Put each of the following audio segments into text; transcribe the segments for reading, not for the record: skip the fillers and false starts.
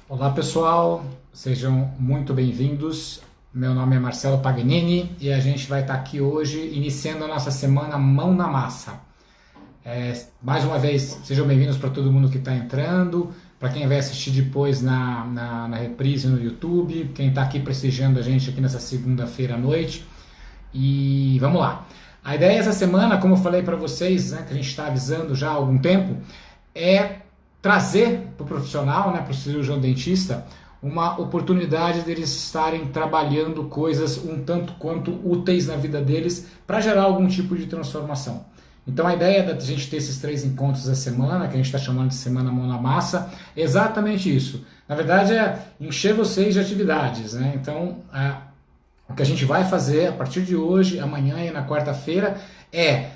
Olá pessoal, sejam muito bem-vindos. Meu nome é Marcelo Paganini e a gente vai estar aqui hoje iniciando a nossa semana Mão na Massa. Mais uma vez, sejam bem-vindos para todo mundo que está entrando, para quem vai assistir depois na reprise no YouTube, quem está aqui prestigiando a gente aqui nessa segunda-feira à noite. E vamos lá. A ideia essa semana, como eu falei para vocês, né, que a gente está avisando já há algum tempo, é trazer para o profissional, né, para o cirurgião dentista, uma oportunidade deles estarem trabalhando coisas um tanto quanto úteis na vida deles para gerar algum tipo de transformação. Então a ideia da gente ter esses 3 encontros da semana, que a gente está chamando de Semana Mão na Massa, é exatamente isso. Na verdade é encher vocês de atividades, né? Então o que a gente vai fazer a partir de hoje, amanhã e na quarta-feira é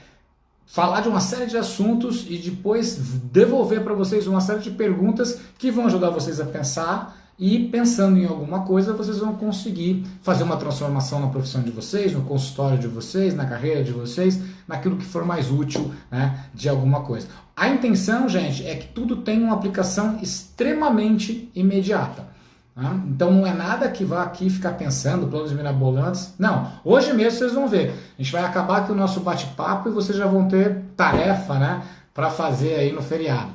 falar de uma série de assuntos e depois devolver para vocês uma série de perguntas que vão ajudar vocês a pensar e pensando em alguma coisa vocês vão conseguir fazer uma transformação na profissão de vocês, no consultório de vocês, na carreira de vocês, naquilo que for mais útil, né, de alguma coisa. A intenção, gente, é que tudo tenha uma aplicação extremamente imediata. Então não é nada que vá aqui ficar pensando, planos mirabolantes. Não, hoje mesmo vocês vão ver. A gente vai acabar aqui o nosso bate-papo e vocês já vão ter tarefa, né, para fazer aí no feriado.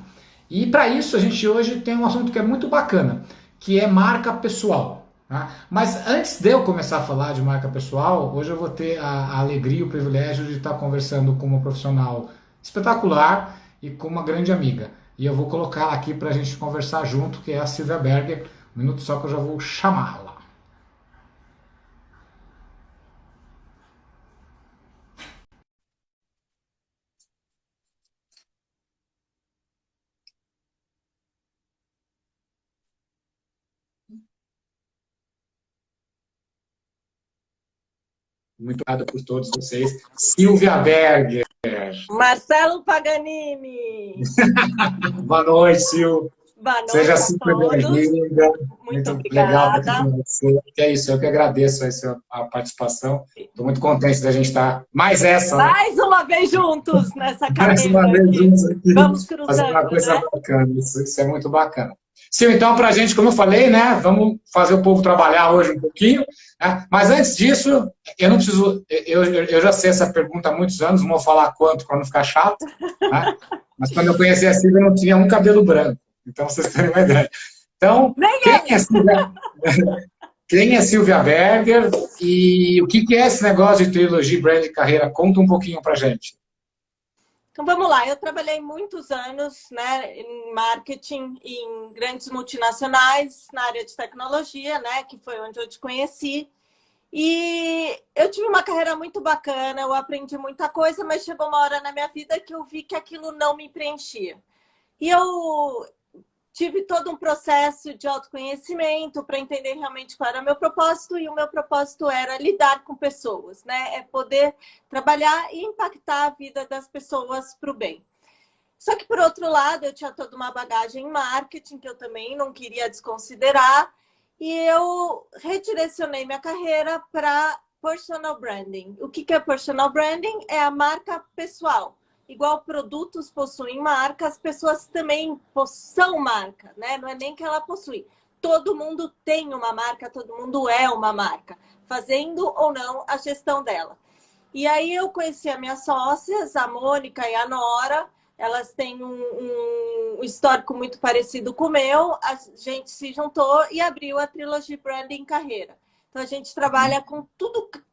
E para isso a gente hoje tem um assunto que é muito bacana, que é marca pessoal. Tá? Mas antes de eu começar a falar de marca pessoal, hoje eu vou ter a alegria e o privilégio de estar conversando com uma profissional espetacular e com uma grande amiga. E eu vou colocar aqui para a gente conversar junto, que é a Silvia Berger. Um minuto só que eu já vou chamá-la. Muito obrigado por todos vocês. Silvia Berger. Marcelo Paganini. Boa noite, Sil. Boa noite Seja a super todos. bem-vinda. Muito Muito legal estar aqui obrigada. com você. É isso, eu que agradeço a participação. Estou muito contente da gente estar mais essa, né? Mais uma vez juntos nessa Mais carreira uma vez aqui. juntos aqui, Vamos fazer uma cruzando, coisa né? bacana. Isso é muito bacana. Sil, então, para a gente, como eu falei, né, vamos fazer o povo trabalhar hoje um pouquinho, né? Mas antes disso, eu não preciso, eu já sei essa pergunta há muitos anos, não vou falar quanto para não ficar chato, né? Mas quando eu conheci a Silvia, eu não tinha um cabelo branco, então vocês têm uma ideia. Então, Nem quem é Silvia Berger e o que é esse negócio de trilogia, brand e carreira? Conta um pouquinho para gente. Então vamos lá, eu trabalhei muitos anos, né, em marketing em grandes multinacionais na área de tecnologia, né, que foi onde eu te conheci. E eu tive uma carreira muito bacana, eu aprendi muita coisa, mas chegou uma hora na minha vida que eu vi que aquilo não me preenchia. E eu tive todo um processo de autoconhecimento para entender realmente qual era o meu propósito, e o meu propósito era lidar com pessoas, né? É poder trabalhar e impactar a vida das pessoas para o bem. Só que, por outro lado, eu tinha toda uma bagagem em marketing que eu também não queria desconsiderar, e eu redirecionei minha carreira para personal branding. O que é personal branding? É a marca pessoal. Igual produtos possuem marca, as pessoas também são marca, né? Não é nem que ela possui. Todo mundo tem uma marca, todo mundo é uma marca, fazendo ou não a gestão dela. E aí eu conheci as minhas sócias, a Mônica e a Nora. Elas têm um histórico muito parecido com o meu. A gente se juntou e abriu a Trilogy Branding Carreira. Então, a gente trabalha com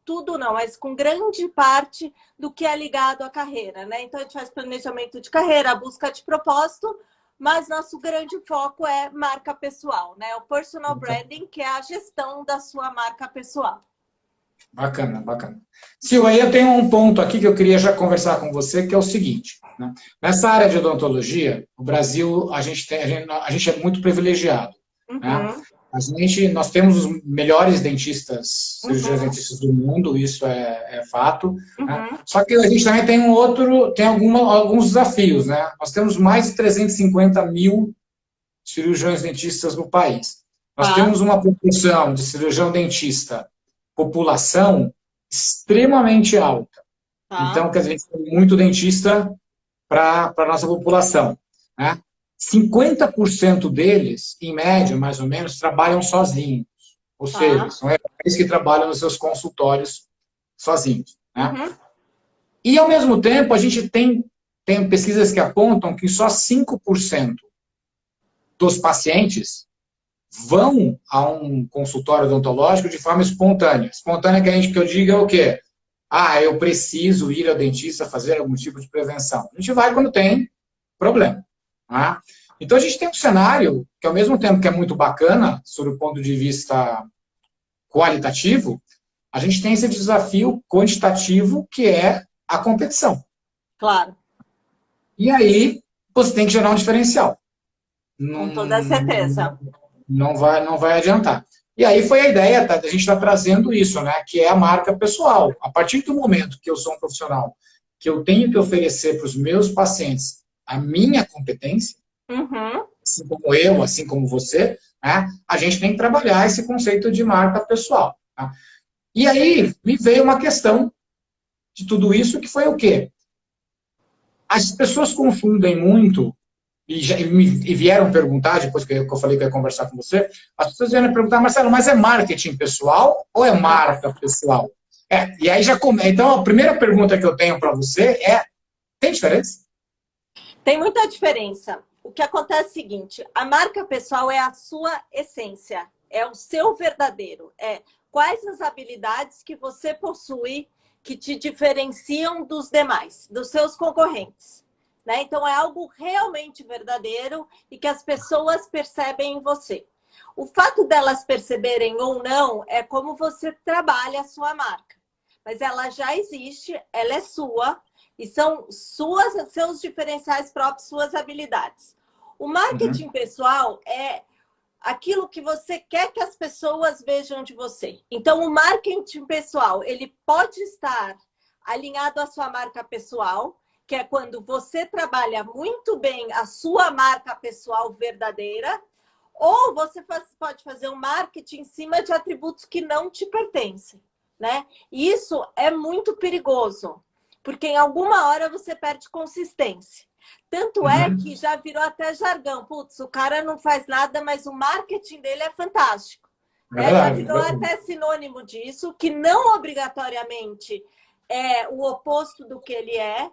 tudo não, mas com grande parte do que é ligado à carreira, né? Então, a gente faz planejamento de carreira, busca de propósito, mas nosso grande foco é marca pessoal, né? O personal branding, que é a gestão da sua marca pessoal. Bacana, bacana. Sil, aí eu tenho um ponto aqui que eu queria já conversar com você, que é o seguinte, né? Nessa área de odontologia, o Brasil, a gente é muito privilegiado, né? Nós temos os melhores dentistas, cirurgiões dentistas do mundo, isso é fato, né? Só que a gente também tem alguns desafios, né? Nós temos mais de 350 mil cirurgiões dentistas no país. Nós temos uma proporção de cirurgião dentista população extremamente alta. Então, quer dizer, a gente tem muito dentista para a nossa população, né? 50% deles, em média, mais ou menos, trabalham sozinhos. Ou seja, são eles que trabalham nos seus consultórios sozinhos. Né? Uhum. E, ao mesmo tempo, a gente tem pesquisas que apontam que só 5% dos pacientes vão a um consultório odontológico de forma espontânea. Espontânea que eu diga é o quê? Eu preciso ir ao dentista fazer algum tipo de prevenção. A gente vai quando tem problema. Né? Então, a gente tem um cenário que, ao mesmo tempo que é muito bacana, sob o ponto de vista qualitativo, a gente tem esse desafio quantitativo, que é a competição. Claro. E aí, você tem que gerar um diferencial. Com toda certeza. Não vai adiantar. E aí foi a ideia, tá, da gente estar trazendo isso, né, que é a marca pessoal. A partir do momento que eu sou um profissional, que eu tenho que oferecer para os meus pacientes a minha competência, assim como eu, assim como você, né, a gente tem que trabalhar esse conceito de marca pessoal. Tá? E aí me veio uma questão de tudo isso, que foi o quê? As pessoas confundem muito, e vieram perguntar, depois que eu falei que ia conversar com você, as pessoas vieram perguntar, Marcelo, mas é marketing pessoal ou é marca pessoal? E aí já começa. Então, a primeira pergunta que eu tenho para você é, tem diferença? Tem muita diferença. O que acontece é o seguinte, a marca pessoal é a sua essência, é o seu verdadeiro, quais as habilidades que você possui que te diferenciam dos demais, dos seus concorrentes. Né? Então, é algo realmente verdadeiro e que as pessoas percebem em você. O fato delas perceberem ou não é como você trabalha a sua marca. Mas ela já existe, ela é sua e são seus diferenciais próprios, suas habilidades. O marketing pessoal é aquilo que você quer que as pessoas vejam de você. Então, o marketing pessoal, ele pode estar alinhado à sua marca pessoal, que é quando você trabalha muito bem a sua marca pessoal verdadeira, ou você pode fazer um marketing em cima de atributos que não te pertencem, né? E isso é muito perigoso, porque em alguma hora você perde consistência. Tanto é que já virou até jargão. Putz, o cara não faz nada, mas o marketing dele é fantástico. Já virou até sinônimo disso, que não obrigatoriamente é o oposto do que ele é,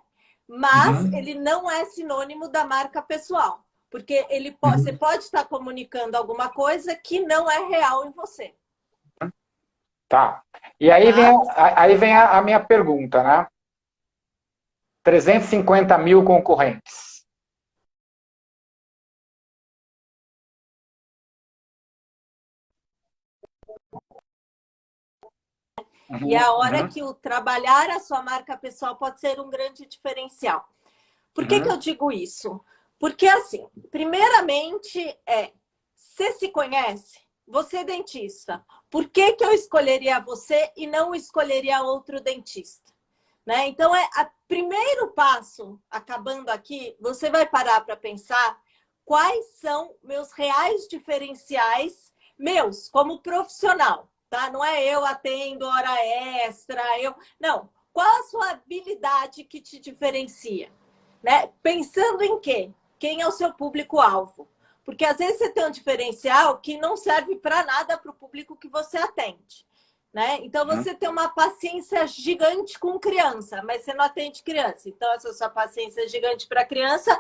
mas ele não é sinônimo da marca pessoal. Porque você pode estar comunicando alguma coisa que não é real em você. Tá. E aí vem a minha pergunta, né? 350 mil concorrentes. E a hora que o trabalhar a sua marca pessoal pode ser um grande diferencial. Por que eu digo isso? Porque, assim, primeiramente, você se conhece? Você é dentista. Por que eu escolheria você e não escolheria outro dentista? Né? Então, primeiro passo, acabando aqui, você vai parar para pensar quais são meus reais diferenciais, meus, como profissional. Tá? Não é eu atendo hora extra, não. Qual a sua habilidade que te diferencia? Né? Pensando em quê? Quem é o seu público-alvo? Porque às vezes você tem um diferencial que não serve para nada para o público que você atende. Né? Então você tem uma paciência gigante com criança, mas você não atende criança. Então essa sua paciência gigante para criança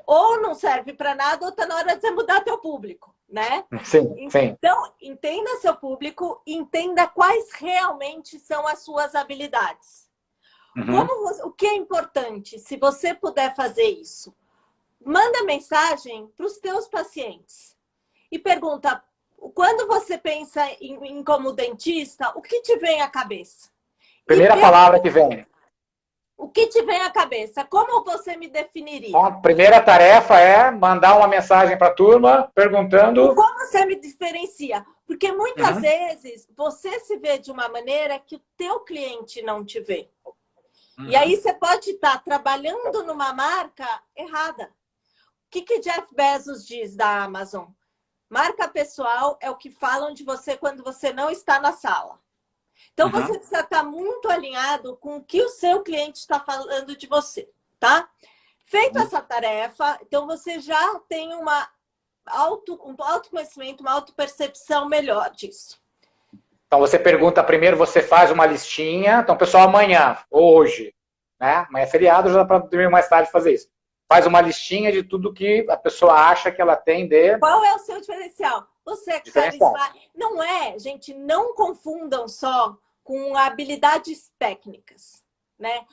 ou não serve para nada ou está na hora de você mudar teu público. Né? Sim. Então, entenda seu público, entenda quais realmente são as suas habilidades. O que é importante, se você puder fazer isso? Manda mensagem para os teus pacientes e pergunta, quando você pensa em como dentista, o que te vem à cabeça? Primeira palavra que vem. O que te vem à cabeça? Como você me definiria? Bom, a primeira tarefa é mandar uma mensagem para a turma perguntando... E como você me diferencia? Porque muitas vezes você se vê de uma maneira que o teu cliente não te vê. E aí você pode estar trabalhando numa marca errada. O que Jeff Bezos diz da Amazon? Marca pessoal é o que falam de você quando você não está na sala. Então, você precisa estar muito alinhado com o que o seu cliente está falando de você, tá? Feita essa tarefa, então você já tem um autoconhecimento, uma autopercepção melhor disso. Então você pergunta primeiro, você faz uma listinha. Então, pessoal, amanhã, ou hoje, né? Amanhã é feriado, já dá para dormir mais tarde fazer isso. Faz uma listinha de tudo que a pessoa acha que ela tem de... Qual é o seu diferencial? Você é carismático. Não é, gente, não confundam só com habilidades técnicas, né?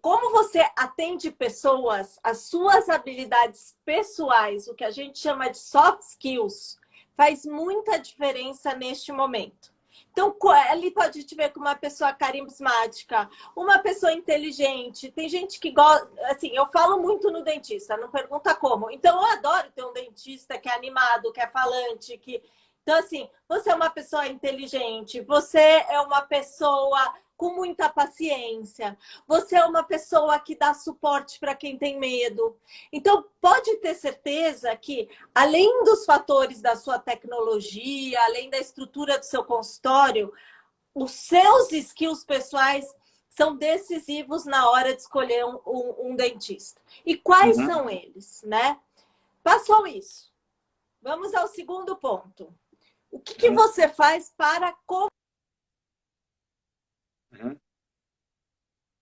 Como você atende pessoas, as suas habilidades pessoais, o que a gente chama de soft skills, faz muita diferença neste momento. Então, ele pode te ver como uma pessoa carismática, uma pessoa inteligente. Tem gente que gosta... Assim, eu falo muito no dentista, não pergunta como. Então, eu adoro ter um dentista que é animado, que é falante, que... Então, assim, você é uma pessoa inteligente, você é uma pessoa com muita paciência, você é uma pessoa que dá suporte para quem tem medo. Então, pode ter certeza que, além dos fatores da sua tecnologia, além da estrutura do seu consultório, os seus skills pessoais são decisivos na hora de escolher um dentista. E quais são eles, né? Passou isso. Vamos ao segundo ponto. O que você faz para...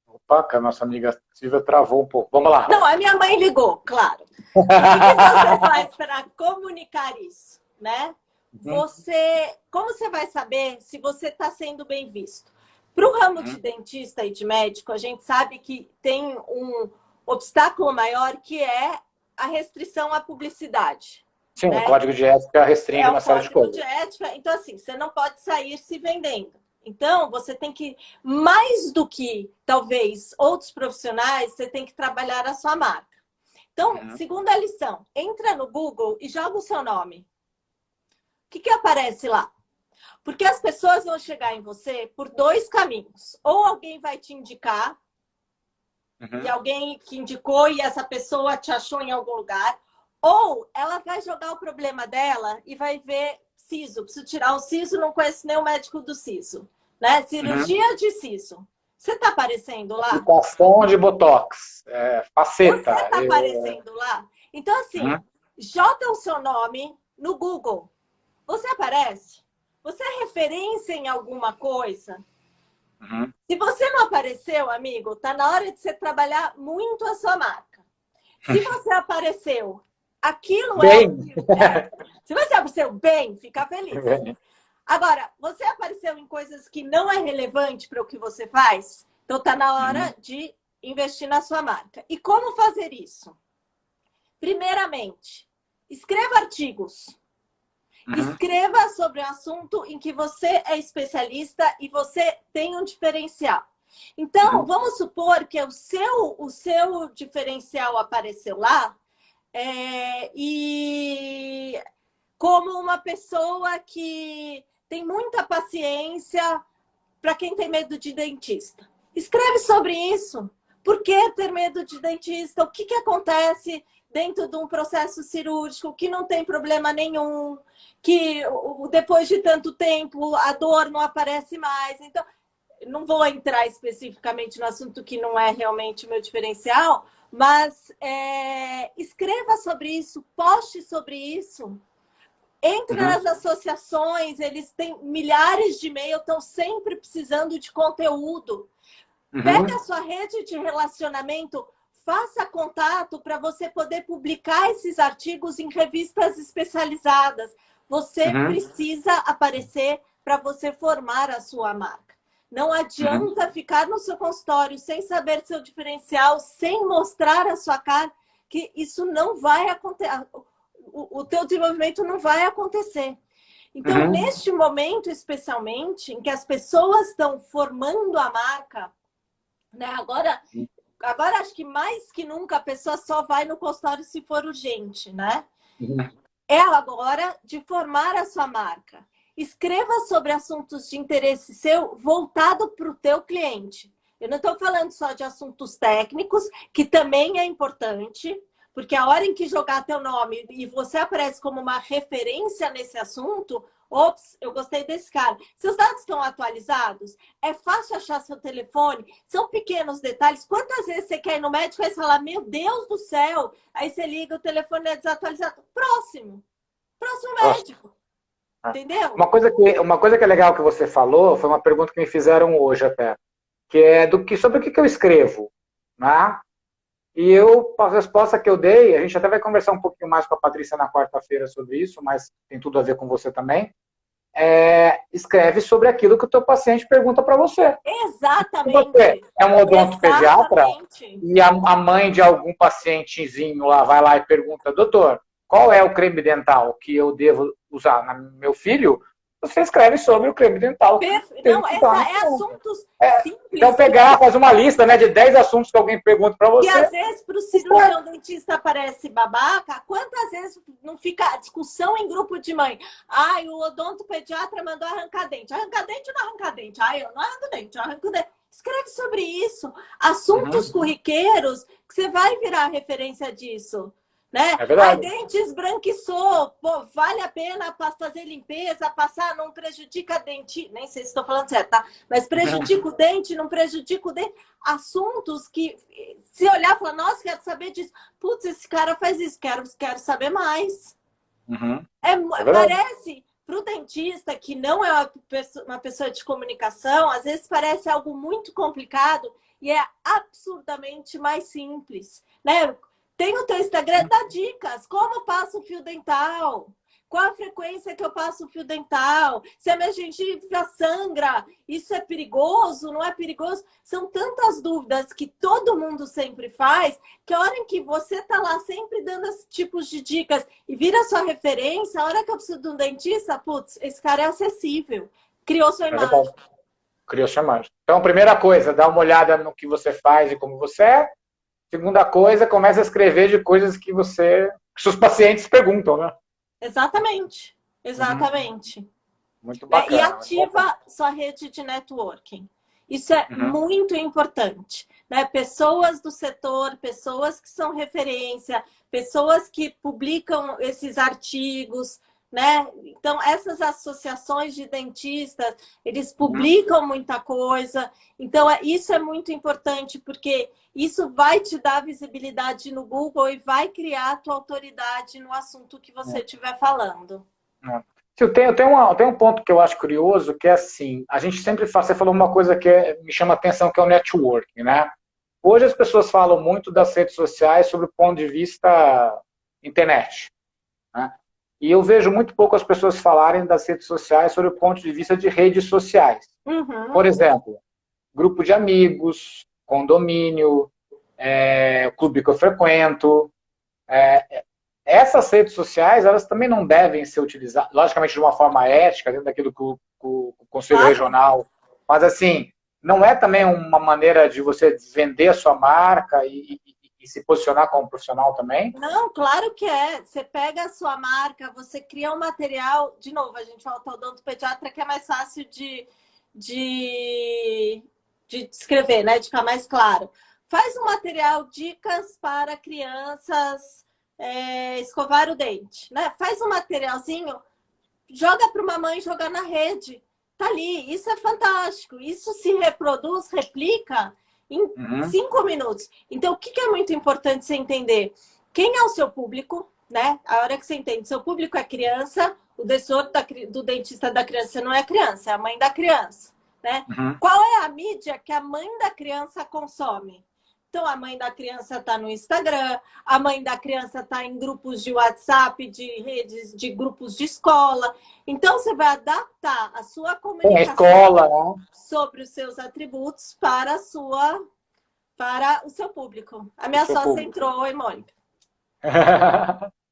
Opa, que a nossa amiga Silvia travou um pouco. Vamos lá. Não, a minha mãe ligou, claro. O que você faz para comunicar isso, né? Como você vai saber se você está sendo bem visto? Para o ramo de dentista e de médico, a gente sabe que tem um obstáculo maior, que é a restrição à publicidade. Sim, né? O código de ética restringe uma série de coisas. Então, assim, você não pode sair se vendendo. Então, você tem que, mais do que, talvez, outros profissionais, você tem que trabalhar a sua marca. Então, segunda lição, entra no Google e joga o seu nome. O que aparece lá? Porque as pessoas vão chegar em você por dois caminhos. Ou alguém vai te indicar, e alguém que indicou e essa pessoa te achou em algum lugar, ou ela vai jogar o problema dela e vai ver siso. Preciso tirar um siso, não conheço nem o médico do siso. Né? Cirurgia de siso. Você está aparecendo lá? Aplicação de botox, faceta. Você está aparecendo lá? Então, assim, joga o seu nome no Google. Você aparece? Você é referência em alguma coisa? Se você não apareceu, amigo, tá na hora de você trabalhar muito a sua marca. Se você apareceu, aquilo bem. Se você apareceu bem, fica feliz. Agora, você apareceu em coisas que não é relevante para o que você faz, então tá na hora de investir na sua marca. E como fazer isso? Primeiramente, escreva artigos. Escreva sobre um assunto em que você é especialista e você tem um diferencial. Então, vamos supor que o seu diferencial apareceu lá e como uma pessoa que tem muita paciência para quem tem medo de dentista. Escreve sobre isso. Por que ter medo de dentista? O que acontece dentro de um processo cirúrgico que não tem problema nenhum, que depois de tanto tempo a dor não aparece mais. Então, não vou entrar especificamente no assunto que não é realmente o meu diferencial, mas escreva sobre isso, poste sobre isso. Entre nas associações, eles têm milhares de e-mails, estão sempre precisando de conteúdo. Pega a sua rede de relacionamento, faça contato para você poder publicar esses artigos em revistas especializadas. Você precisa aparecer para você formar a sua marca. Não adianta ficar no seu consultório sem saber seu diferencial, sem mostrar a sua cara, que isso não vai acontecer. O teu desenvolvimento não vai acontecer. Então, neste momento, especialmente, em que as pessoas estão formando a marca, né? Agora acho que mais que nunca a pessoa só vai no consultório se for urgente, né? É a hora de formar a sua marca. Escreva sobre assuntos de interesse seu voltado para o teu cliente. Eu não estou falando só de assuntos técnicos, que também é importante, Porque a hora em que jogar teu nome e você aparece como uma referência nesse assunto, ops, eu gostei desse cara. Seus dados estão atualizados? É fácil achar seu telefone? São pequenos detalhes. Quantas vezes você quer ir no médico e vai falar, meu Deus do céu, aí você liga, o telefone é desatualizado. Próximo médico. Entendeu? Uma coisa que é legal que você falou, foi uma pergunta que me fizeram hoje até, que é sobre o que eu escrevo, né? E a resposta que eu dei, a gente até vai conversar um pouquinho mais com a Patrícia na quarta-feira sobre isso, mas tem tudo a ver com você também, escreve sobre aquilo que o teu paciente pergunta para você. Exatamente. Você é um odontopediatra e a mãe de algum pacientezinho lá vai lá e pergunta, doutor, qual é o creme dental que eu devo usar no meu filho? Você escreve sobre o creme dental. Não, assuntos simples. Então faz uma lista, né, de 10 assuntos que alguém pergunta para você. E às vezes para o cirurgião dentista parece babaca, quantas vezes não fica a discussão em grupo de mãe? Ai, o odontopediatra mandou arrancar dente. Arrancar dente ou não arrancar dente? Ai, eu não arranco dente, eu arranco dente. Escreve sobre isso. Assuntos corriqueiros que você vai virar referência disso. Né? É verdade. Dente esbranquiçou, pô, vale a pena fazer limpeza, passar, não prejudica dente, nem sei se estou falando certo, tá? Mas prejudica o dente, não prejudica o dente. Assuntos que, se olhar e falar, nossa, quero saber disso. Putz, esse cara faz isso, quero saber mais. Parece, para o dentista, que não é uma pessoa de comunicação, às vezes parece algo muito complicado e é absurdamente mais simples, né? Tem o teu Instagram, dá dicas. Como eu passo o fio dental? Qual a frequência que eu passo o fio dental? Se a minha gengiva sangra, isso é perigoso? Não é perigoso? São tantas dúvidas que todo mundo sempre faz, que a hora em que você está lá sempre dando esses tipos de dicas e vira sua referência, a hora que eu preciso de um dentista, putz, esse cara é acessível. Criou sua imagem. Criou sua imagem. Então, primeira coisa, dá uma olhada no que você faz e como você é. Segunda coisa, começa a escrever de coisas que seus pacientes perguntam, né? Exatamente. Muito bacana. E ativa sua rede de networking. Isso é muito importante, né? Pessoas do setor, pessoas que são referência, pessoas que publicam esses artigos, né? Então, essas associações de dentistas, eles publicam muita coisa. Então, isso é muito importante, porque isso vai te dar visibilidade no Google e vai criar a tua autoridade no assunto que você estiver falando. Eu tenho um ponto que eu acho curioso, que é assim, a gente sempre fala, você falou uma coisa que me chama a atenção, que é o networking, né? Hoje as pessoas falam muito das redes sociais sobre o ponto de vista internet, né? E eu vejo muito pouco as pessoas falarem das redes sociais sobre o ponto de vista de redes sociais. Por exemplo, grupo de amigos, condomínio, clube que eu frequento. Essas redes sociais, elas também não devem ser utilizadas, logicamente de uma forma ética, dentro daquilo que o Conselho Regional, mas assim, não é também uma maneira de você vender a sua marca e se posicionar como profissional também? Não, claro que é. Você pega a sua marca, você cria um material, de novo, a gente fala do odontopediatra, que é mais fácil de escrever, né? De ficar mais claro. Faz um material, dicas para crianças escovar o dente, né? Faz um materialzinho, joga para uma mãe jogar na rede. Tá ali, isso é fantástico. Isso se reproduz, replica em 5 minutos. Então, o que é muito importante você entender? Quem é o seu público, né? A hora que você entende, seu público é criança, o decisor do dentista da criança não é a criança, é a mãe da criança, né? Qual é a mídia que a mãe da criança consome? Então, a mãe da criança está no Instagram, a mãe da criança está em grupos de WhatsApp, de redes, de grupos de escola. Então, você vai adaptar a sua comunicação sobre os seus atributos para o seu público. A minha sócia entrou. Oi, Mônica.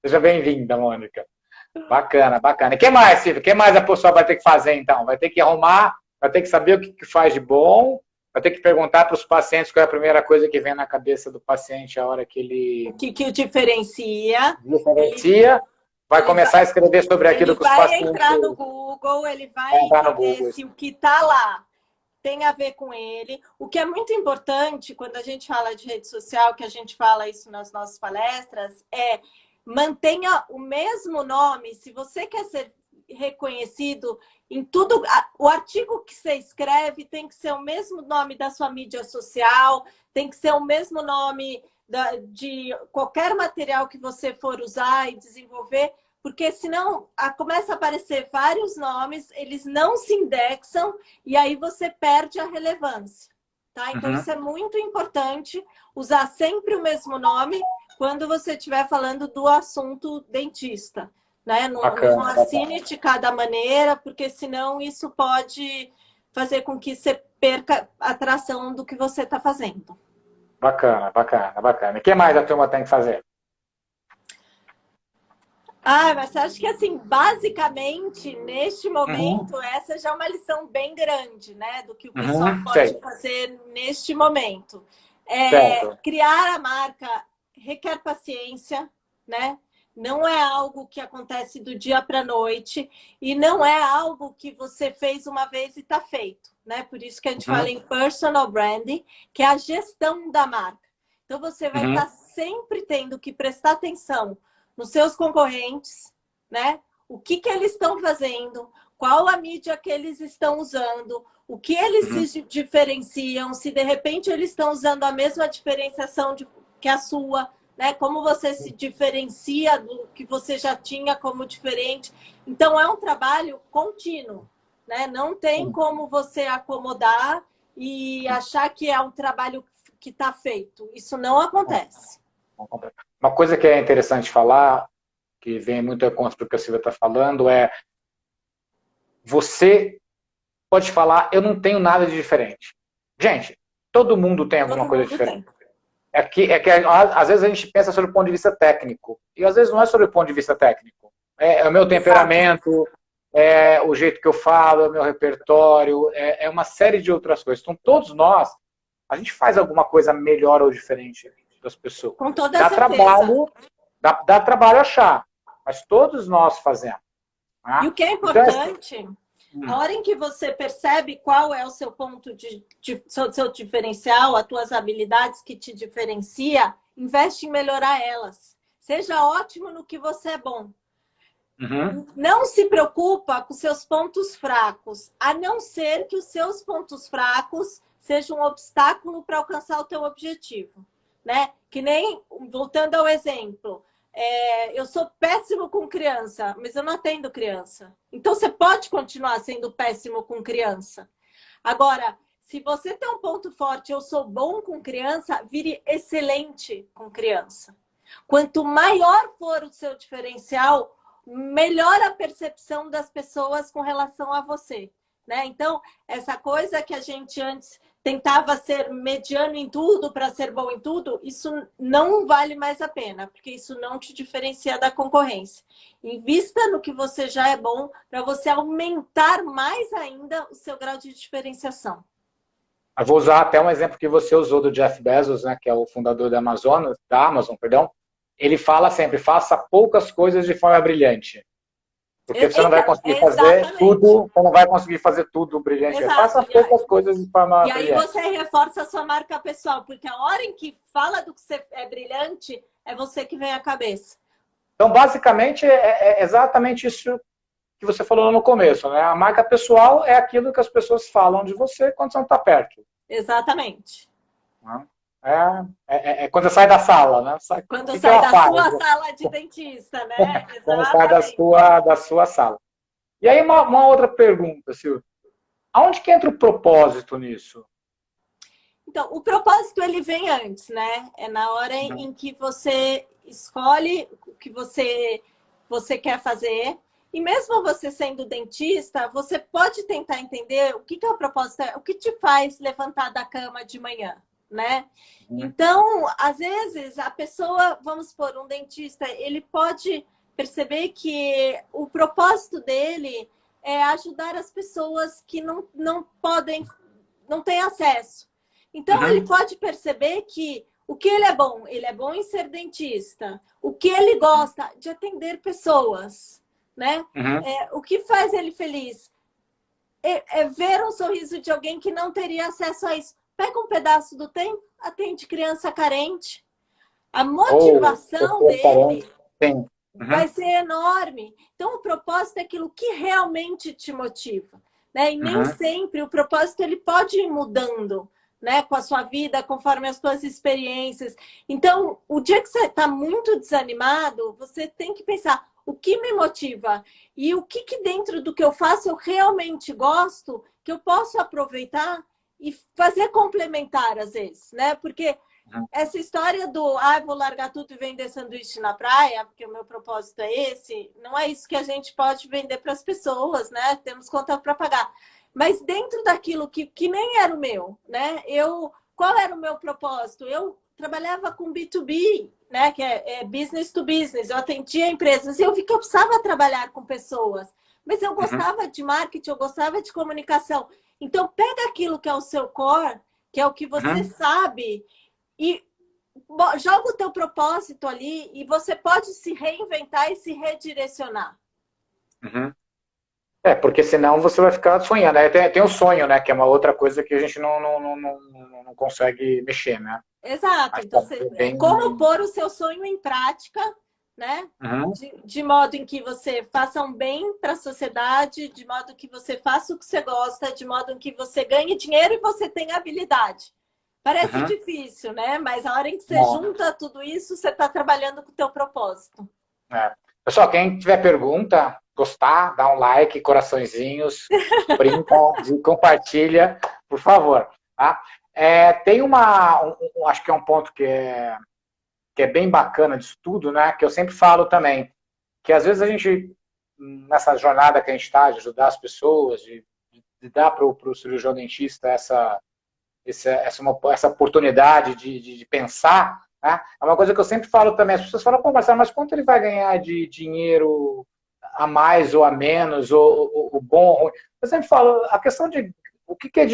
Seja bem-vinda, Mônica. Bacana, bacana. E o que mais, Silvia? O que mais a pessoa vai ter que fazer, então? Vai ter que arrumar, vai ter que saber o que faz de bom, vai ter que perguntar para os pacientes qual é a primeira coisa que vem na cabeça do paciente a hora que ele... O que o diferencia. Vai começar a escrever sobre aquilo que os pacientes... Ele vai entrar no Google, ele vai entender se o que está lá tem a ver com ele. O que é muito importante quando a gente fala de rede social, que a gente fala isso nas nossas palestras, é mantenha o mesmo nome. Se você quer ser reconhecido em tudo, o artigo que você escreve tem que ser o mesmo nome da sua mídia social, tem que ser o mesmo nome de qualquer material que você for usar e desenvolver, porque senão começa a aparecer vários nomes, eles não se indexam e aí você perde a relevância, tá? Então isso é muito importante, usar sempre o mesmo nome quando você estiver falando do assunto dentista, né? Não assine de cada maneira, porque senão isso pode fazer com que você perca a atração do que você está fazendo. Bacana, bacana, bacana. E o que mais a turma tem que fazer? Mas acho que assim, basicamente, neste momento, essa já é uma lição bem grande, né? Do que o pessoal pode fazer neste momento. Criar a marca requer paciência, né? Não é algo que acontece do dia para a noite e não é algo que você fez uma vez e está feito, né? Por isso que a gente fala em personal branding, que é a gestão da marca. Então, você vai estar sempre tendo que prestar atenção nos seus concorrentes, né? O que eles estão fazendo, qual a mídia que eles estão usando, o que eles se diferenciam, se de repente eles estão usando a mesma diferenciação que a sua, né? Como você se diferencia do que você já tinha como diferente. Então, é um trabalho contínuo, né? Não tem como você acomodar e achar que é um trabalho que está feito. Isso não acontece. Uma coisa que é interessante falar, que vem muito ao encontro do que a Silvia está falando, é você pode falar, eu não tenho nada de diferente. Gente, todo mundo tem alguma coisa diferente. É que às vezes a gente pensa sobre o ponto de vista técnico, e às vezes não é sobre o ponto de vista técnico. É o meu temperamento, é o jeito que eu falo, é o meu repertório, é uma série de outras coisas. Então, todos nós, a gente faz alguma coisa melhor ou diferente das pessoas. Com toda certeza. Dá trabalho achar, mas todos nós fazemos. Tá? E o que é importante, a hora em que você percebe qual é o seu ponto seu diferencial, as tuas habilidades que te diferencia, investe em melhorar elas. Seja ótimo no que você é bom. Não se preocupa com seus pontos fracos, a não ser que os seus pontos fracos sejam um obstáculo para alcançar o teu objetivo. Né? Que nem, voltando ao exemplo, eu sou péssimo com criança, mas eu não atendo criança. Então, você pode continuar sendo péssimo com criança. Agora, se você tem um ponto forte, eu sou bom com criança, vire excelente com criança. Quanto maior for o seu diferencial, melhor a percepção das pessoas com relação a você. Né? Então, essa coisa que a gente antes tentava ser mediano em tudo para ser bom em tudo, isso não vale mais a pena, porque isso não te diferencia da concorrência. Invista no que você já é bom para você aumentar mais ainda o seu grau de diferenciação. Eu vou usar até um exemplo que você usou do Jeff Bezos, né, que é o fundador da Amazon, perdão. Ele fala sempre, faça poucas coisas de forma brilhante. Porque você não vai conseguir fazer tudo, você não vai conseguir fazer tudo brilhante. Faça poucas coisas de forma brilhante. E aí você reforça a sua marca pessoal, porque a hora em que fala do que você é brilhante, é você que vem à cabeça. Então, basicamente, é exatamente isso que você falou no começo, né? A marca pessoal é aquilo que as pessoas falam de você quando você não está perto. Exatamente. Quando você sai da sala, né? Quando sai da sua sala de dentista, né? Quando sai da sua sala. E aí, uma outra pergunta, Silvia. Aonde que entra o propósito nisso? Então, o propósito, ele vem antes, né? É na hora em que você escolhe o que você quer fazer. E mesmo você sendo dentista, você pode tentar entender o que é o propósito, o que te faz levantar da cama de manhã. Né? Então, às vezes, a pessoa, vamos supor, um dentista, ele pode perceber que o propósito dele é ajudar as pessoas que não podem, não têm acesso. Então, ele pode perceber que o que ele é bom em ser dentista. O que ele gosta de atender pessoas, né? O que faz ele feliz? é ver um sorriso de alguém que não teria acesso a isso. Pega um pedaço do tempo, atende criança carente. A Ou motivação pessoas dele carentes. Sim. vai Uhum, ser enorme. Então, o propósito é aquilo que realmente te motiva, né? E nem uhum, sempre o propósito ele pode ir mudando, né? Com a sua vida, conforme as suas experiências. Então, o dia que você está muito desanimado, você tem que pensar o que me motiva e o que dentro do que eu faço eu realmente gosto, que eu posso aproveitar e fazer complementar às vezes, né? Porque uhum. essa história do vou largar tudo e vender sanduíche na praia, porque o meu propósito é esse, não é isso que a gente pode vender para as pessoas, né? Temos conta para pagar. Mas dentro daquilo que nem era o meu, né? Qual era o meu propósito? Eu trabalhava com B2B, né? Que é business to business. Eu atendia empresas e eu vi que eu precisava trabalhar com pessoas. Mas eu Uhum, gostava de marketing, eu gostava de comunicação. Então, pega aquilo que é o seu core, que é o que você uhum, sabe, e joga o teu propósito ali e você pode se reinventar e se redirecionar. uhum. Porque senão você vai ficar sonhando. Tem o sonho, né? Que é uma outra coisa que a gente não consegue mexer, né? Exato. Acho que Então, é é bem. como pôr o seu sonho em prática, né? Uhum, De modo em que você faça um bem para a sociedade, de modo que você faça o que você gosta, de modo em que você ganhe dinheiro e você tenha habilidade. Parece uhum. difícil, né? Mas a hora em que você Bom, junta tudo isso, você está trabalhando com o teu propósito. é. Pessoal, quem tiver pergunta, gostar, dá um like, coraçõezinhos, brinca, compartilha, por favor. Tá? Tem acho que é um ponto que é bem bacana disso tudo, né? Que eu sempre falo também, que às vezes a gente, nessa jornada que a gente está, de ajudar as pessoas, de dar para o cirurgião dentista essa oportunidade de pensar, né? É uma coisa que eu sempre falo também. As pessoas falam, pô, Marcelo, mas quanto ele vai ganhar de dinheiro a mais ou a menos, ou o bom ou ruim? Eu sempre falo, a questão de o que é,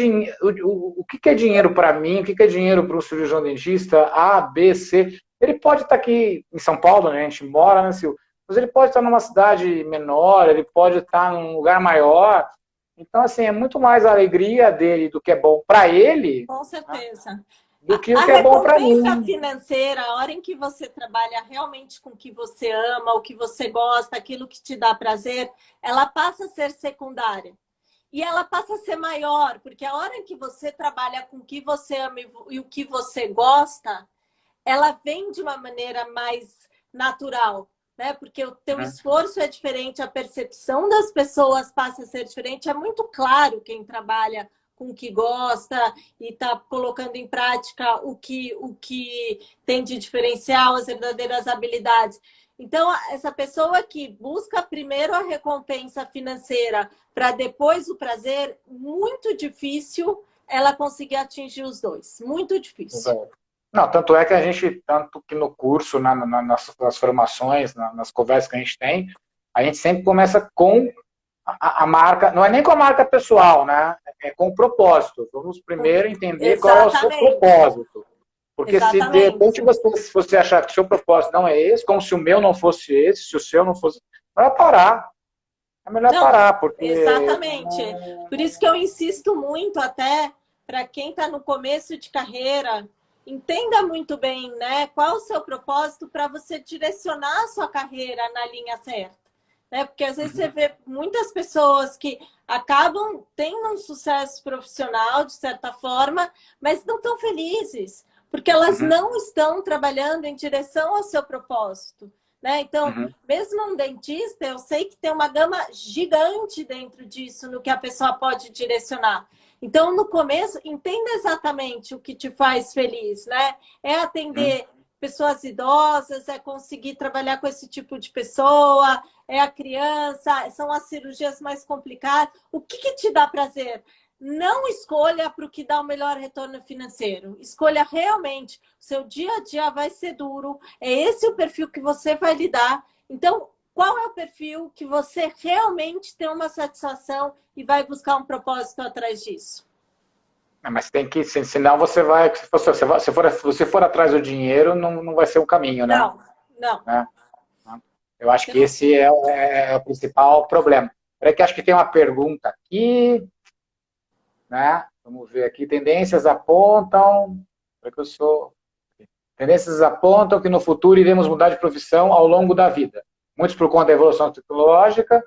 o que é dinheiro para mim, o que é dinheiro para um cirurgião dentista, A, B, C. Ele pode estar aqui em São Paulo, né? A gente mora, né, Sil? Mas ele pode estar numa cidade menor, ele pode estar num lugar maior. Então, assim, é muito mais a alegria dele do que é bom para ele, Com né, certeza. do que o A que é bom para recompensa mim. financeira, a hora em que você trabalha realmente com o que você ama, o que você gosta, aquilo que te dá prazer, ela passa a ser secundária. E ela passa a ser maior, porque a hora em que você trabalha com o que você ama e o que você gosta, ela vem de uma maneira mais natural, né? Porque o teu Uhum, esforço é diferente, a percepção das pessoas passa a ser diferente. É muito claro quem trabalha com o que gosta e está colocando em prática o que tem de diferencial, as verdadeiras habilidades. Então, essa pessoa que busca primeiro a recompensa financeira para depois o prazer, muito difícil ela conseguir atingir os dois. Muito difícil. exato. Não, tanto é que a gente, tanto que no curso, nas formações, nas conversas que a gente sempre começa com a marca, não é nem com a marca pessoal, né? É com o propósito. Vamos primeiro entender qual é o seu Exatamente. propósito. Porque se de repente Exatamente. se você achar que o seu propósito não é esse, como se o meu não fosse esse, se o seu não fosse. Melhor parar. É melhor Não, parar, porque. exatamente. Por isso que eu insisto muito até para quem está no começo de carreira, entenda muito bem, né, qual o seu propósito para você direcionar a sua carreira na linha certa. Né? Porque às vezes você vê muitas pessoas que acabam tendo um sucesso profissional, de certa forma, mas não estão felizes, porque elas Uhum, não estão trabalhando em direção ao seu propósito. Né? Então, uhum, mesmo um dentista, eu sei que tem uma gama gigante dentro disso, no que a pessoa pode direcionar. Então, no começo, entenda exatamente o que te faz feliz, né? É uhum. atender pessoas idosas, é conseguir trabalhar com esse tipo de pessoa, é a criança, são as cirurgias mais complicadas. O que te dá prazer? Não escolha para o que dá o melhor retorno financeiro. Escolha realmente. O seu dia a dia vai ser duro. É esse o perfil que você vai lidar. Então, qual é o perfil que você realmente tem uma satisfação e vai buscar um propósito atrás disso? Mas tem que, senão você vai, se for atrás do dinheiro, não vai ser o caminho, né? Não, não. Né? Eu acho que Então, esse é o principal problema. Peraí que acho que tem uma pergunta aqui. né? Vamos ver aqui. Tendências apontam. Que eu sou. Tendências apontam que no futuro iremos mudar de profissão ao longo da vida. Muitos por conta da evolução tecnológica.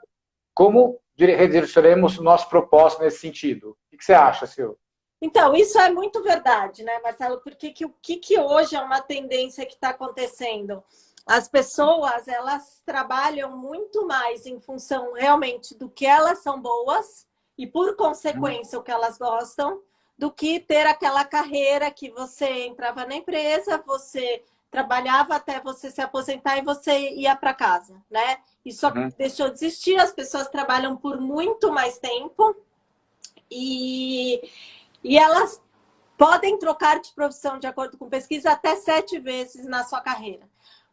Como redirecionaremos o nosso propósito nesse sentido? O que você acha, Silvio? Então, isso é muito verdade, né, Marcelo? Porque o que hoje é uma tendência que está acontecendo? As pessoas, elas trabalham muito mais em função realmente do que elas são boas e, por consequência, o que elas gostam, do que ter aquela carreira que você entrava na empresa, você trabalhava até você se aposentar e você ia para casa, né? Isso deixou de existir, as pessoas trabalham por muito mais tempo e elas podem trocar de profissão, de acordo com pesquisa, até 7 vezes na sua carreira.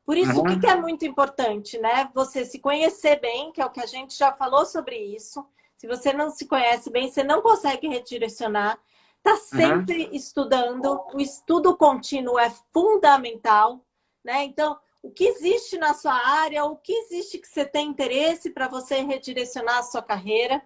Por isso, o que é muito importante, né? Você se conhecer bem, que é o que a gente já falou sobre isso. Se você não se conhece bem, você não consegue redirecionar. Está sempre estudando. O estudo contínuo é fundamental, né? Então, o que existe na sua área, o que existe que você tem interesse para você redirecionar a sua carreira.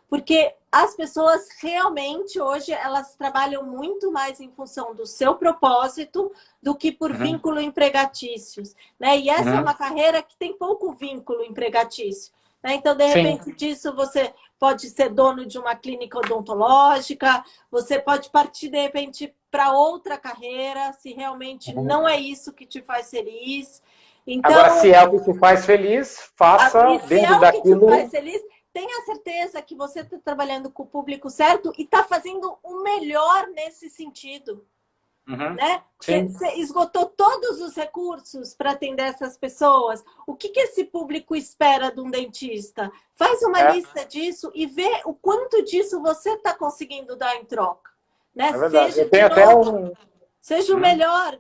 Porque as pessoas realmente hoje elas trabalham muito mais em função do seu propósito do que por vínculo empregatícios, né? E essa é uma carreira que tem pouco vínculo empregatício, né? Então, de repente disso, você pode ser dono de uma clínica odontológica, você pode partir, de repente, para outra carreira, se realmente não é isso que te faz feliz. Então, agora, se é o que te faz feliz, faça dentro daquilo. Se é o que te faz feliz, tenha certeza que você está trabalhando com o público certo e está fazendo o melhor nesse sentido. Né? Você esgotou todos os recursos para atender essas pessoas. O que esse público espera de um dentista? Faz uma lista disso e vê o quanto disso você está conseguindo dar em troca. Né? É verdade. Seja, seja o melhor,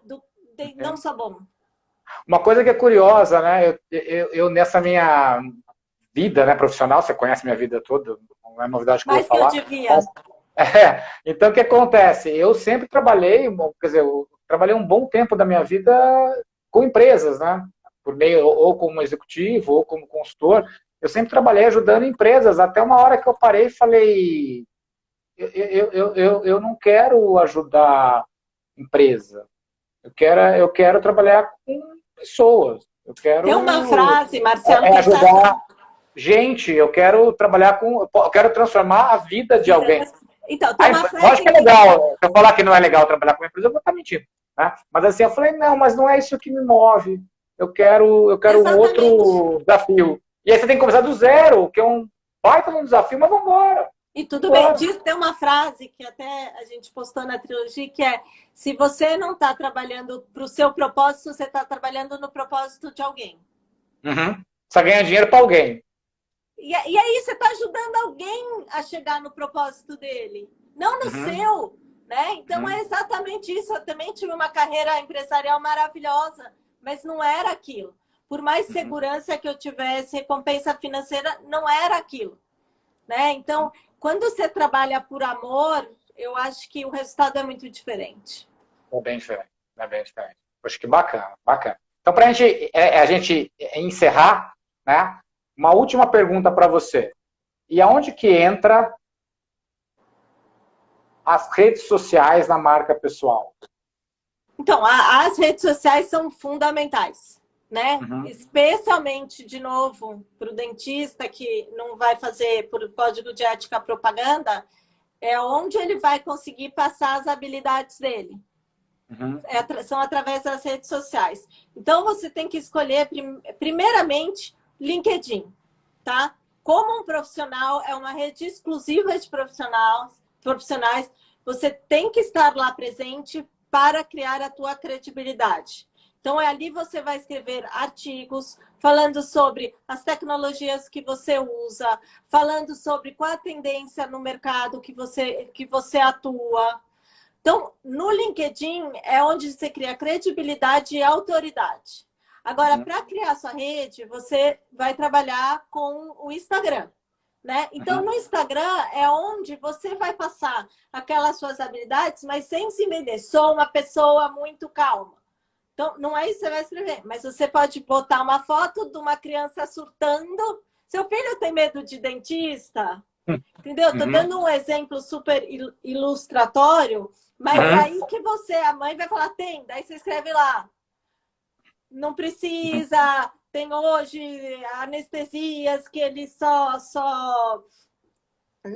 não só bom. Uma coisa que é curiosa, né? Eu nessa minha vida, né, profissional, você conhece minha vida toda, não é novidade que eu vou falar. Mais que eu devia. Então, o que acontece? Eu sempre trabalhei, quer dizer, eu trabalhei um bom tempo da minha vida com empresas, né? Por meio, ou como executivo, ou como consultor. Eu sempre trabalhei ajudando empresas, até uma hora que eu parei e falei, eu não quero ajudar empresa. Eu quero trabalhar com pessoas. Eu quero... Tem uma frase, Marcelo, ajudar gente, eu quero trabalhar com... Eu quero transformar a vida de alguém. Então, tem uma frase... Lógico que é legal. Se eu falar que não é legal trabalhar com uma empresa, eu vou estar mentindo. Né? Mas assim, eu falei, não, mas não é isso que me move. Eu quero um outro desafio. E aí você tem que começar do zero, que é um baita um desafio, mas vamos embora. E tudo bem. Tem uma frase que até a gente postou na trilogia, que é: se você não está trabalhando para o seu propósito, você está trabalhando no propósito de alguém. Você ganha dinheiro para alguém. E aí você está ajudando alguém a chegar no propósito dele, não no seu, né? Então é exatamente isso. Eu também tive uma carreira empresarial maravilhosa, mas não era aquilo. Por mais segurança que eu tivesse, recompensa financeira, não era aquilo, né? Então, quando você trabalha por amor, eu acho que o resultado é muito diferente. É bem diferente. É bem diferente. Poxa, que bacana, bacana. Então, para a gente encerrar, né? Uma última pergunta para você. E aonde que entra as redes sociais na marca pessoal? Então, as redes sociais são fundamentais, né? Especialmente, de novo, para o dentista que não vai fazer por código de ética propaganda, é onde ele vai conseguir passar as habilidades dele. São através das redes sociais. Então, você tem que escolher, primeiramente, LinkedIn, tá? Como um profissional, é uma rede exclusiva de profissionais, você tem que estar lá presente para criar a tua credibilidade. Então, ali você vai escrever artigos falando sobre as tecnologias que você usa, falando sobre qual a tendência no mercado que você atua. Então, no LinkedIn é onde você cria credibilidade e autoridade. Agora, para criar sua rede, você vai trabalhar com o Instagram, né? Então, no Instagram é onde você vai passar aquelas suas habilidades, mas sem se vender. Sou uma pessoa muito calma. Então, não é isso que você vai escrever, mas você pode botar uma foto de uma criança surtando. Seu filho tem medo de dentista? Entendeu? Estou dando um exemplo super ilustratório, mas aí que você, a mãe, vai falar, tem, daí você escreve lá. Não precisa, tem hoje anestesias que ele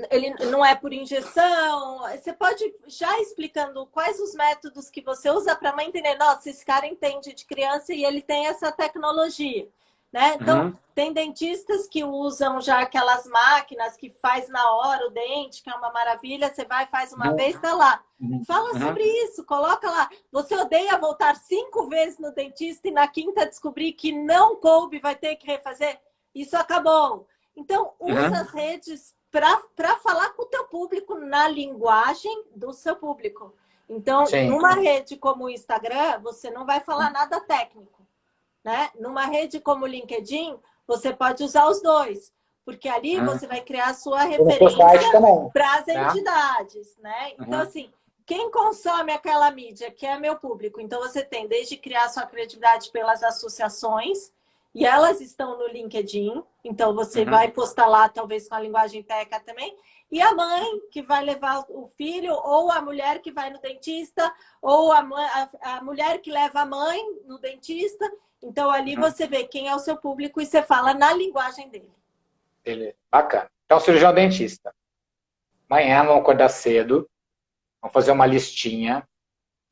ele não é por injeção. Você pode já explicando quais os métodos que você usa para a mãe entender, nossa, esse cara entende de criança e ele tem essa tecnologia. Né? Então, tem dentistas que usam já aquelas máquinas que faz na hora o dente, que é uma maravilha, você vai, faz uma vez, tá lá. Fala sobre isso, coloca lá. Você odeia voltar 5 vezes no dentista e na quinta descobrir que não coube, vai ter que refazer? Isso acabou. Então, usa as redes para falar com o teu público na linguagem do seu público. Então, numa rede como o Instagram, você não vai falar nada técnico. Né? Numa rede como o LinkedIn, você pode usar os dois, porque ali você vai criar a sua referência para as entidades. Né? Então, assim, quem consome aquela mídia, que é meu público, então você tem desde criar sua credibilidade pelas associações, e elas estão no LinkedIn, então você vai postar lá, talvez com a linguagem técnica também, e a mãe que vai levar o filho, ou a mulher que vai no dentista, ou a mulher que leva a mãe no dentista. Então, ali você vê quem é o seu público e você fala na linguagem dele. Beleza. Bacana. Então, cirurgião dentista. Amanhã vamos acordar cedo, vamos fazer uma listinha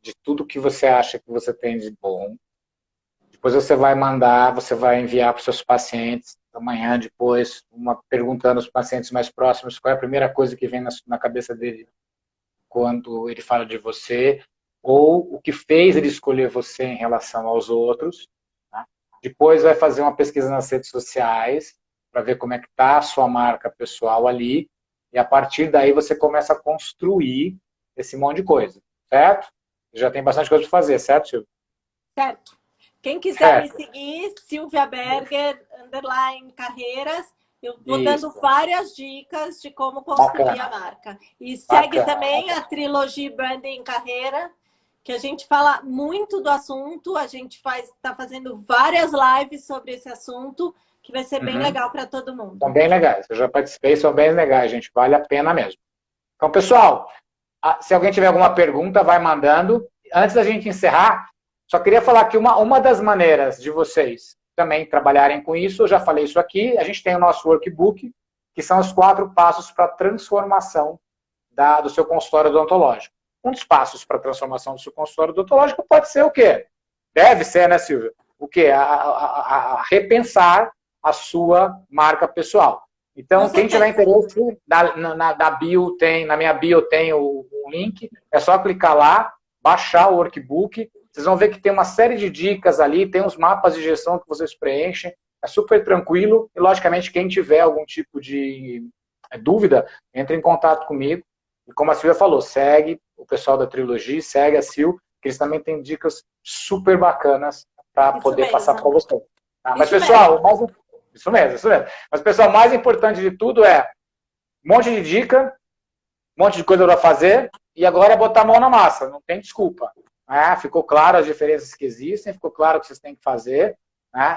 de tudo que você acha que você tem de bom. Depois você vai mandar, você vai enviar para os seus pacientes, amanhã, depois, perguntando aos pacientes mais próximos qual é a primeira coisa que vem na cabeça dele quando ele fala de você, ou o que fez ele escolher você em relação aos outros. Tá? Depois vai fazer uma pesquisa nas redes sociais, para ver como é que está a sua marca pessoal ali, e a partir daí você começa a construir esse monte de coisa, certo? Já tem bastante coisa para fazer, certo, Silvio? Certo. Quem quiser me seguir, Silvia Berger, _carreiras, eu vou dando várias dicas de como construir a marca. E segue também a Trilogy Branding Carreira, que a gente fala muito do assunto, a gente está fazendo várias lives sobre esse assunto, que vai ser bem legal para todo mundo. São bem legais, eu já participei, são bem legais, gente, vale a pena mesmo. Então, pessoal, se alguém tiver alguma pergunta, vai mandando. Antes da gente encerrar, só queria falar que uma das maneiras de vocês também trabalharem com isso, eu já falei isso aqui, a gente tem o nosso workbook, que são os 4 passos para a transformação do seu consultório odontológico. Um dos passos para a transformação do seu consultório odontológico pode ser o quê? Deve ser, né, Silvia? O quê? A repensar a sua marca pessoal. Então, quem tiver interesse, na minha bio tem o link, é só clicar lá, baixar o workbook, vocês vão ver que tem uma série de dicas ali, tem uns mapas de gestão que vocês preenchem, é super tranquilo, e logicamente quem tiver algum tipo de dúvida, entre em contato comigo, e como a Silvia falou, segue o pessoal da Trilogy, segue a Sil, que eles também têm dicas super bacanas para poder passar para vocês. Tá? Mas pessoal, isso mesmo. Mas pessoal, o mais importante de tudo é um monte de dica, um monte de coisa para fazer, e agora é botar a mão na massa, não tem desculpa. Ficou claro as diferenças que existem, ficou claro o que vocês têm que fazer.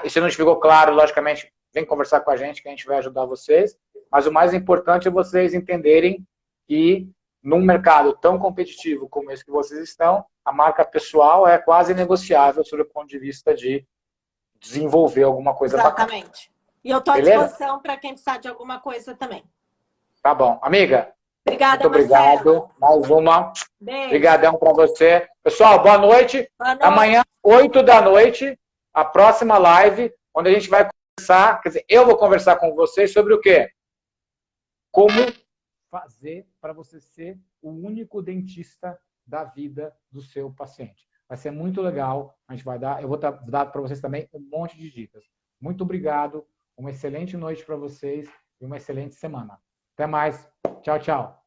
E se não ficou claro, logicamente, vem conversar com a gente, que a gente vai ajudar vocês. Mas o mais importante é vocês entenderem que num mercado tão competitivo como esse que vocês estão, a marca pessoal é quase negociável sob o ponto de vista de desenvolver alguma coisa bacana. Exatamente. E eu estou à disposição para quem precisar de alguma coisa também. Tá bom. Amiga, obrigada, muito obrigado. Mais uma. Beijo. Obrigadão para você. Pessoal, boa noite. Amanhã, 8 da noite, a próxima live, onde a gente vai conversar, quer dizer, eu vou conversar com vocês sobre o quê? Como fazer para você ser o único dentista da vida do seu paciente. Vai ser muito legal. Eu vou dar para vocês também um monte de dicas. Muito obrigado. Uma excelente noite para vocês e uma excelente semana. Até mais. Tchau, tchau.